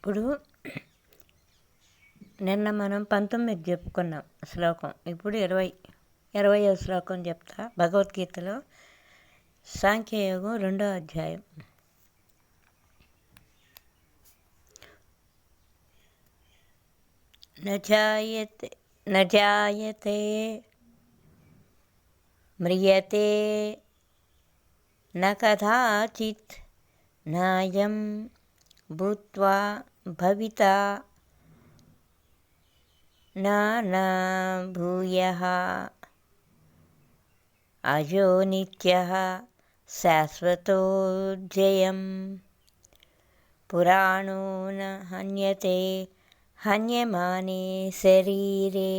ఇప్పుడు నిన్న మనం 19 చెప్పుకున్నాం శ్లోకం. ఇప్పుడు 20వ శ్లోకం చెప్తా. భగవద్గీతలో సాంఖ్యయోగం 2వ అధ్యాయం. నజాయతే మ్రియతే న కదాచిత్ నాయం భూత్వా భవితా నా భూయః అజో నిత్యః శాశ్వతోऽజయం పురాణో న హన్యతే హన్యమానే శరీరే.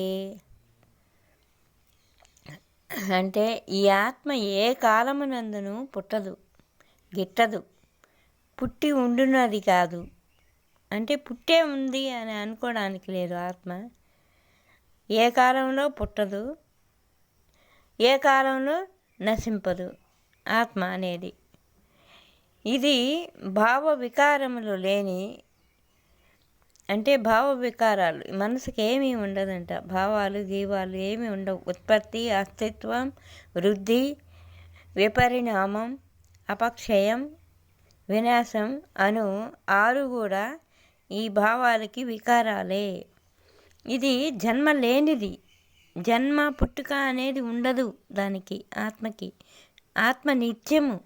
అంటే ఈ ఆత్మ ఏ కాలమునందును పుట్టదు, గిట్టదు, పుట్టి ఉండున్నది కాదు. అంటే పుట్టే ఉంది అని అనుకోవడానికి లేదు. ఆత్మ ఏ కాలంలో పుట్టదు, ఏ కాలంలో నశింపదు. ఆత్మ అనేది ఇది భావ వికారములు లేని, అంటే భావ వికారాలు మనసుకి ఏమీ ఉండదంట. భావాలు గీవాలు ఏమీ ఉండవు. ఉత్పత్తి, అస్తిత్వం, వృద్ధి, విపరిణామం, అపక్షయం, వినాశం అను 6 కూడా ఈ భావాలకి వికారాలే. ఇది జన్మ లేనిది. జన్మ పుట్టుక అనేది ఉండదు దానికి. ఆత్మకి ఆత్మ నిత్యము,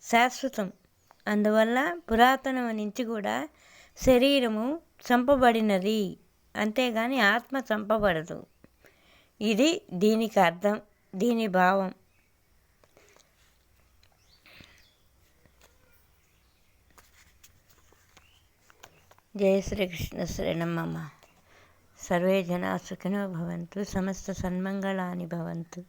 శాశ్వతం. అందువల్ల పురాతనం నుంచి కూడా శరీరము చంపబడినది, అంతేగాని ఆత్మ చంపబడదు. ఇది దీనికి అర్థం, దీని భావం. జయ శ్రీకృష్ణ శరణమమ్మ. సర్వే జనా సుఖినో భవంతు, సమస్త సన్మంగళాని భవంతు.